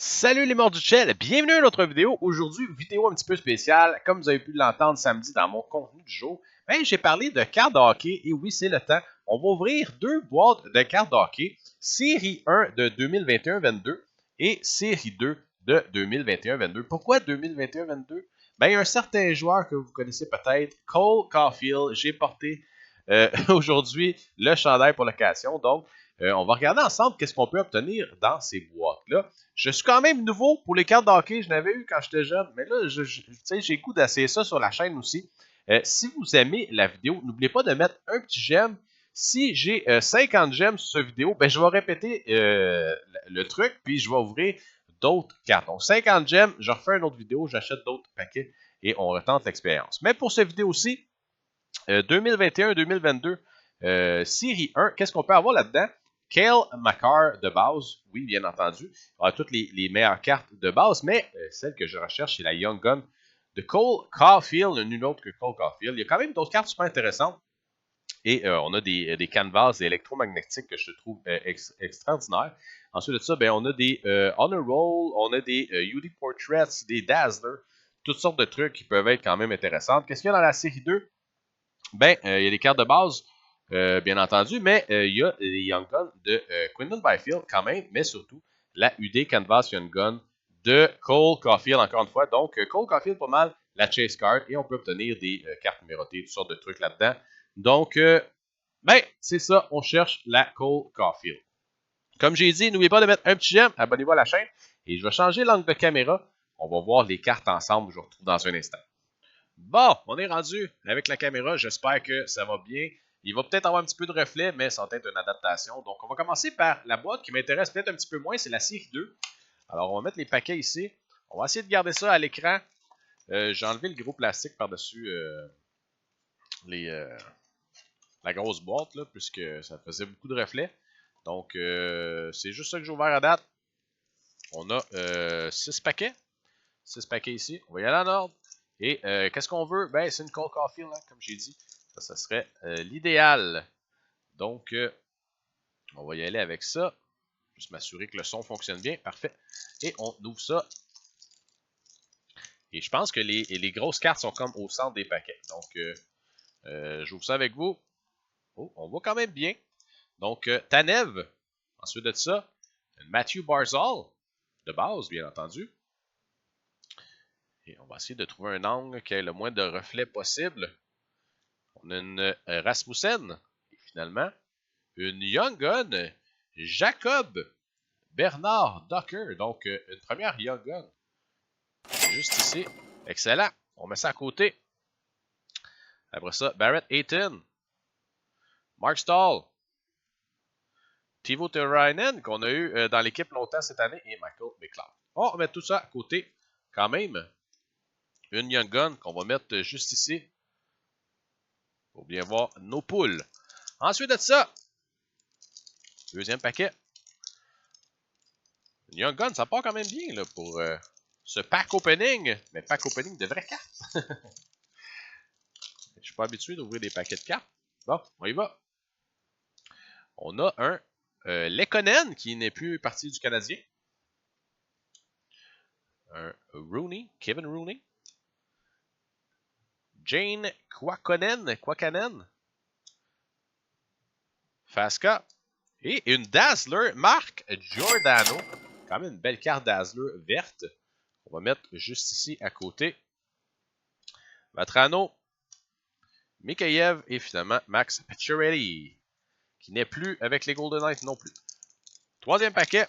Salut les morts du Shell, bienvenue à notre vidéo. Aujourd'hui, vidéo un petit peu spéciale. Comme vous avez pu l'entendre samedi dans mon contenu du jour, j'ai parlé de cartes de hockey et oui, c'est le temps. On va ouvrir deux boîtes de cartes de hockey, série 1 de 2021-22 et série 2 de 2021-22. Pourquoi 2021-22? Il y a un certain joueur que vous connaissez peut-être, Cole Caulfield. J'ai porté aujourd'hui le chandail pour l'occasion. Donc, on va regarder ensemble qu'est-ce qu'on peut obtenir dans ces boîtes-là. Je suis quand même nouveau pour les cartes de hockey. Je n'avais eu quand j'étais jeune, mais là, j'ai le goût d'essayer ça sur la chaîne aussi. Si vous aimez la vidéo, n'oubliez pas de mettre un petit j'aime. Si j'ai 50 j'aime sur cette vidéo, je vais répéter le truc, puis je vais ouvrir d'autres cartes. Donc, 50 j'aime, je refais une autre vidéo, j'achète d'autres paquets et on retente l'expérience. Mais pour cette vidéo-ci, 2021-2022, série 1, qu'est-ce qu'on peut avoir là-dedans? Cale Makar de base, oui, bien entendu. On a toutes les meilleures cartes de base, mais celle que je recherche, c'est la Young Gun de Cole Caulfield, nul autre que Cole Caulfield. Il y a quand même d'autres cartes super intéressantes. Et on a des canvas électromagnétiques que je trouve extraordinaires. Ensuite de ça, on a des Honor Roll, on a des UD Portraits, des Dazzler, toutes sortes de trucs qui peuvent être quand même intéressantes. Qu'est-ce qu'il y a dans la série 2? Il y a des cartes de base, bien entendu, mais il y a les Young Guns de Quinton Byfield quand même, mais surtout la UD Canvas Young Gun de Cole Caulfield, encore une fois. Donc, Cole Caulfield, pas mal, la Chase Card, et on peut obtenir des cartes numérotées, toutes sortes de trucs là-dedans. Donc, c'est ça, on cherche la Cole Caulfield. Comme j'ai dit, n'oubliez pas de mettre un petit j'aime, abonnez-vous à la chaîne, et je vais changer l'angle de caméra. On va voir les cartes ensemble, je vous retrouve dans un instant. Bon, on est rendu avec la caméra. J'espère que ça va bien. Il va peut-être avoir un petit peu de reflet, mais ça va être une adaptation. Donc, on va commencer par la boîte qui m'intéresse peut-être un petit peu moins. C'est la série 2. Alors, on va mettre les paquets ici. On va essayer de garder ça à l'écran. J'ai enlevé le gros plastique par-dessus la grosse boîte, là, puisque ça faisait beaucoup de reflets. Donc, c'est juste ça que j'ai ouvert à date. On a 6 paquets. 6 paquets ici. On va y aller en ordre. Et qu'est-ce qu'on veut? C'est une Cole Caulfield, hein, comme j'ai dit. Ça serait l'idéal. Donc, on va y aller avec ça. Juste m'assurer que le son fonctionne bien. Parfait. Et on ouvre ça. Et je pense que les grosses cartes sont comme au centre des paquets. Donc, j'ouvre ça avec vous. Oh, on voit quand même bien. Donc, Tanev. Ensuite de ça, Matthew Barzal. De base, bien entendu. Et on va essayer de trouver un angle qui ait le moins de reflets possible. On a une Rasmussen. Et finalement, une Young Gun. Jacob Bernard Docker. Donc, une première Young Gun. Juste ici. Excellent. On met ça à côté. Après ça, Barrett Hayton. Mark Stahl. Teuvo Teravainen, qu'on a eu dans l'équipe longtemps cette année. Et Michael McLeod. On met tout ça à côté. Quand même, une Young Gun qu'on va mettre juste ici. Pour bien voir nos poules. Ensuite de ça, deuxième paquet. Une Young Gun, ça part quand même bien là, pour ce pack opening. Mais pack opening de vraies cartes. Je suis pas habitué d'ouvrir des paquets de cartes. Bon, on y va. On a un Lekonen qui n'est plus parti du Canadien. Un Rooney, Kevin Rooney. Jane Kwakanen. Fasca. Et une Dazzler, Mark Giordano. Quand même une belle carte Dazzler verte. On va mettre juste ici à côté. Vatrano. Mikheyev et finalement Max Pacioretty, qui n'est plus avec les Golden Knights non plus. Troisième paquet.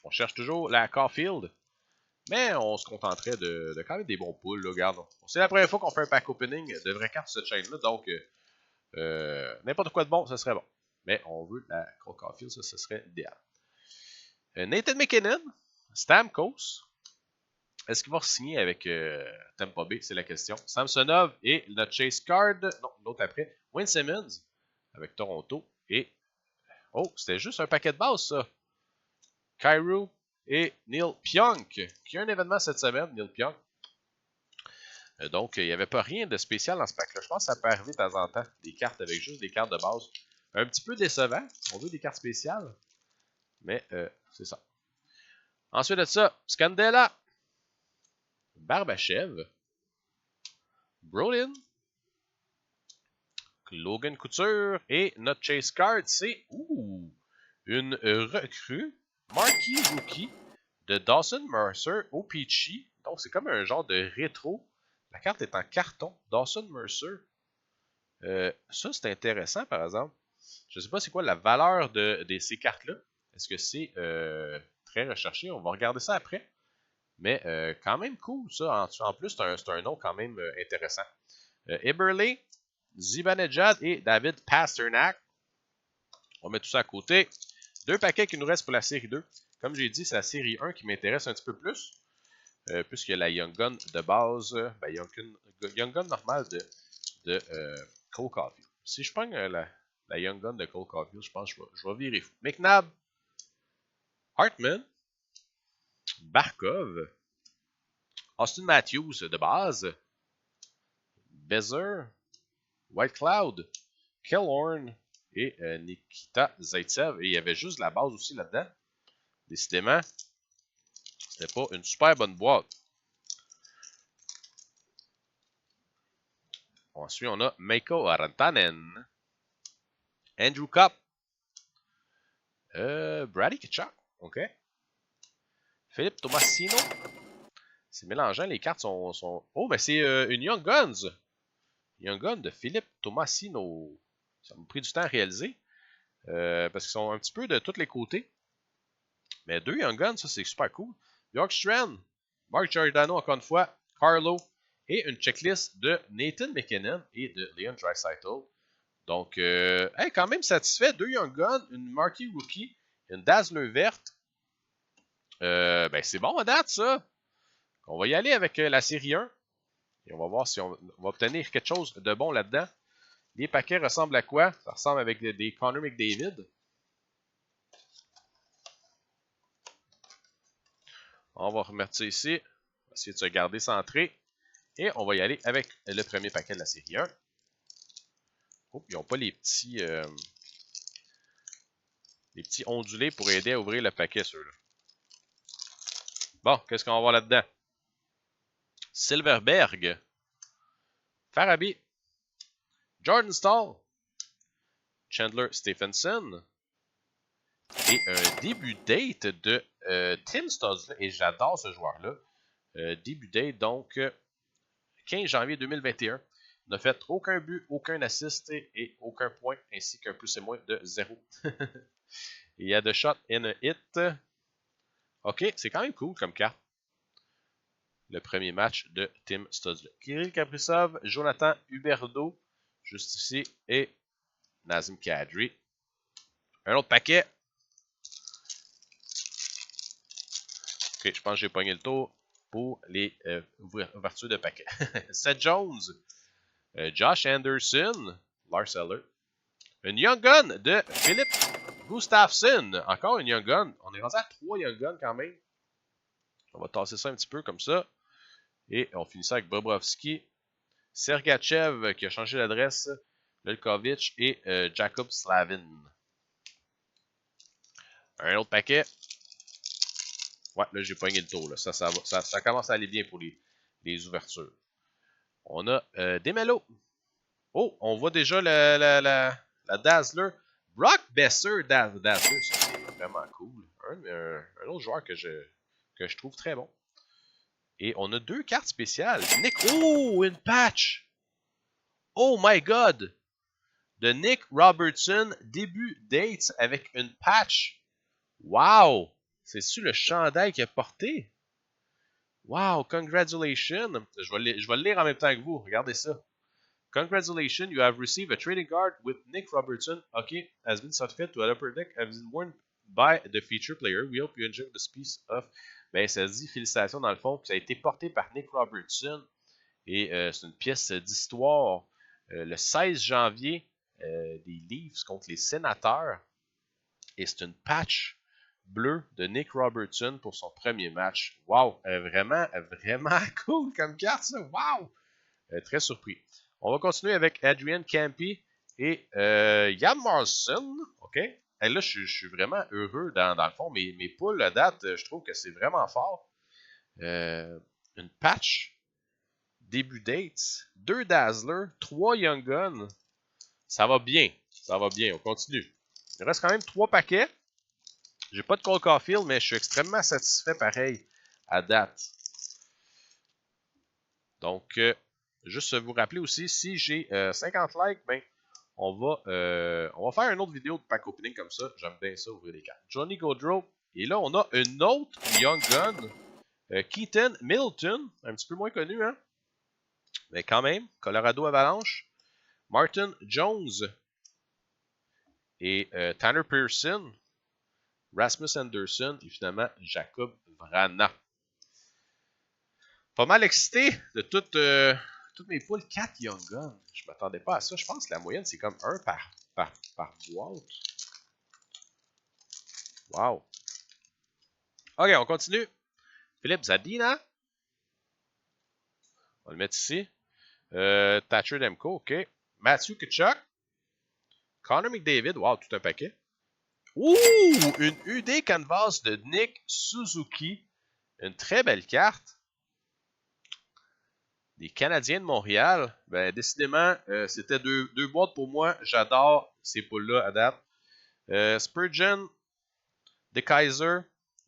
On cherche toujours la Caulfield. Mais on se contenterait de quand même des bons poules. Là, regarde. C'est la première fois qu'on fait un pack opening de vraies cartes sur cette chaîne-là. Donc, n'importe quoi de bon, ce serait bon. Mais on veut la Caulfield, ça, ce serait idéal. Nathan McKinnon. Stamkos. Est-ce qu'il va signer avec Tampa Bay? C'est la question. Samsonov et notre Chase Card. Non, l'autre après. Wayne Simmons avec Toronto. Et. Oh, c'était juste un paquet de base, ça. Kyrou et Neil Pionk, qui a un événement cette semaine, Neil Pionk. Donc, il n'y avait pas rien de spécial dans ce pack-là. Je pense que ça peut arriver de temps en temps. Des cartes avec juste des cartes de base. Un petit peu décevant. On veut des cartes spéciales. Mais c'est ça. Ensuite de ça, Scandella, Barbachev, Brolin, Logan Couture et notre chase card, c'est une recrue, Marquee Rookie de Dawson Mercer au Peachy. Donc c'est comme un genre de rétro. La carte est en carton. Dawson Mercer. Ça c'est intéressant par exemple. Je ne sais pas c'est quoi la valeur de ces cartes-là. Est-ce que c'est très recherché? On va regarder ça après. Mais quand même cool ça. En plus, c'est un nom quand même intéressant. Eberle, Zibanejad et David Pasternak. On va mettre tout ça à côté. 2 paquets qui nous restent pour la série 2. Comme j'ai dit, c'est la série 1 qui m'intéresse un petit peu plus. Puisque la Young Gun de base, Young Gun normale de Cole Caulfield. Si je prends la Young Gun de Cole Caulfield, je pense que je vais virer fou. McNabb, Hartman, Barkov, Austin Matthews de base, Bezer, White Cloud, Killorn et Nikita Zaitsev. Et il y avait juste la base aussi là-dedans. Décidément, c'était pas une super bonne boîte. Ensuite, on a Meiko Rantanen, Andrew Kopp, Brady Tkachuk, ok. Philippe Tomasino. C'est mélangeant, les cartes sont... Oh, mais c'est une Young Guns. Young Gun de Philippe Tomasino. Ça m'a pris du temps à réaliser. Parce qu'ils sont un petit peu de tous les côtés. Mais 2 Young Guns, ça c'est super cool. Bjorkstrand, Mark Giordano encore une fois, Carlo, et une checklist de Nathan McKinnon et de Leon Draisaitl. Donc, quand même satisfait. 2 Young Guns, une Marquee Rookie, une Dazzler verte. C'est bon à date, ça. On va y aller avec la série 1. Et on va voir si on va obtenir quelque chose de bon là-dedans. Les paquets ressemblent à quoi? Ça ressemble avec des Connor McDavid. On va remettre ça ici. On va essayer de se garder centré. Et on va y aller avec le premier paquet de la série 1. Oh, ils n'ont pas les petits ondulés pour aider à ouvrir le paquet, ceux-là. Bon, qu'est-ce qu'on va voir là-dedans? Silverberg, Farabi, Jordan Stahl, Chandler Stephenson et un début date de Tim Stutzle. Et j'adore ce joueur-là. Début date, donc 15 janvier 2021. N'a fait aucun but, aucun assist et aucun point, ainsi qu'un plus et moins de 0. Il y a de shot and a hit. Ok, c'est quand même cool comme carte. Le premier match de Tim Stutzle. Kirill Kaprizov, Jonathan Huberdeau, juste ici, et Nazem Kadri. Un autre paquet. Ok, je pense que j'ai pogné le tour pour les ouvertures de paquets. Seth Jones, Josh Anderson, Lars Eller, une Young Gun de Philippe Gustafsson. Encore une Young Gun. On est rendu à 3 Young Guns quand même. On va tasser ça un petit peu comme ça. Et on finit ça avec Bobrovski, Sergachev qui a changé d'adresse, Lelkovic et Jacob Slavin. Un autre paquet. Ouais, là j'ai pogné le tour. Là. Ça commence à aller bien pour les ouvertures. On a des mélos. Oh, on voit déjà la Dazzler. Brock Besser Dazzler, c'est vraiment cool. Un autre joueur que je trouve très bon. Et on a 2 cartes spéciales. Oh, une patch! Oh my god! De Nick Robertson, début dates avec une patch. Wow! C'est-tu le chandail qu'il a porté? Wow, congratulations! Je vais le lire en même temps que vous. Regardez ça. Congratulations, you have received a trading card with Nick Robertson. Okay, has been certified to an upper deck, has been worn by the feature player. We hope you enjoy this piece of. Ben, ça se dit félicitations dans le fond. Ça a été porté par Nick Robertson. Et c'est une pièce d'histoire. Le 16 janvier, des Leafs contre les Sénateurs. Et c'est une patch bleue de Nick Robertson pour son premier match. Wow! Vraiment cool comme carte, ça! Wow! Très surpris. On va continuer avec Adrian Campy et Jan Marson. OK? Hey, là, je suis vraiment heureux dans le fond. Mes poules à date, je trouve que c'est vraiment fort. Une patch, début dates, 2 Dazzler, 3 Young Gun. Ça va bien. Ça va bien. On continue. Il reste quand même 3 paquets. J'ai pas de Cole Caulfield, mais je suis extrêmement satisfait pareil à date. Donc, juste vous rappeler aussi, si j'ai 50 likes, ben, on va faire une autre vidéo de pack opening comme ça. J'aime bien ça, ouvrir les cartes. Johnny Gaudreau. Et là, on a une autre Young Gun. Keaton Middleton, un petit peu moins connu, hein? Mais quand même, Colorado Avalanche. Martin Jones. Et Tanner Pearson. Rasmus Anderson. Et finalement, Jacob Vrana. Pas mal excité de toutes mes poules 4 Young Guns. Je m'attendais pas à ça. Je pense que la moyenne, c'est comme 1 par boîte. Wow. Ok, on continue. Philippe Zadina. On va le mettre ici. Thatcher Demko, ok. Matthew Tkachuk. Connor McDavid. Wow, tout un paquet. Ouh! Une UD Canvas de Nick Suzuki. Une très belle carte. Des Canadiens de Montréal. Ben, décidément, c'était deux boîtes pour moi. J'adore ces poules-là à date. Spurgeon, De Kaiser,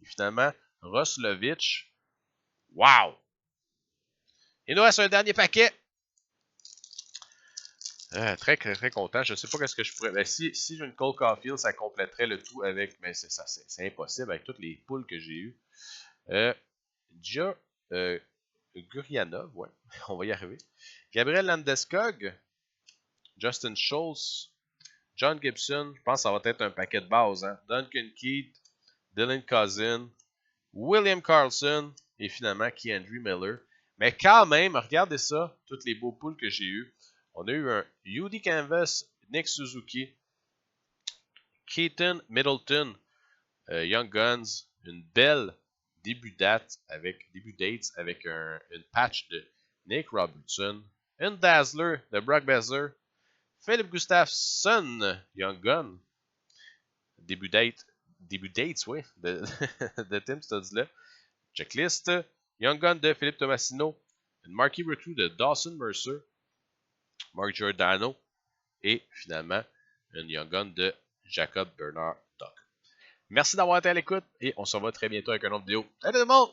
et finalement, Roslovich. Wow! Il nous reste un dernier paquet. Très, très, très content. Je ne sais pas qu'est-ce que je pourrais. Ben, si j'ai une Cole Caulfield, ça compléterait le tout avec. Mais c'est impossible avec toutes les poules que j'ai eues. Gia Gurianov, ouais, on va y arriver. Gabriel Landeskog, Justin Schultz, John Gibson, je pense que ça va être un paquet de base. Hein? Duncan Keith, Dylan Cousin, William Karlsson et finalement Keandre Miller. Mais quand même, regardez ça, toutes les beaux poules que j'ai eues. On a eu un UD Canvas, Nick Suzuki, Keaton Middleton, Young Guns, une belle début dates avec une patch de Nick Robertson, une Dazzler de Brock Besler, Philip Gustafsson, Young Gun, début dates, oui, de Tim Studzla, checklist, Young Gun de Philippe Tomasino, une Marquee Recruit de Dawson Mercer, Mark Giordano, et finalement, une Young Gun de Jacob Bernard Doc. Merci d'avoir été à l'écoute et on se revoit très bientôt avec un autre vidéo. Salut tout le monde!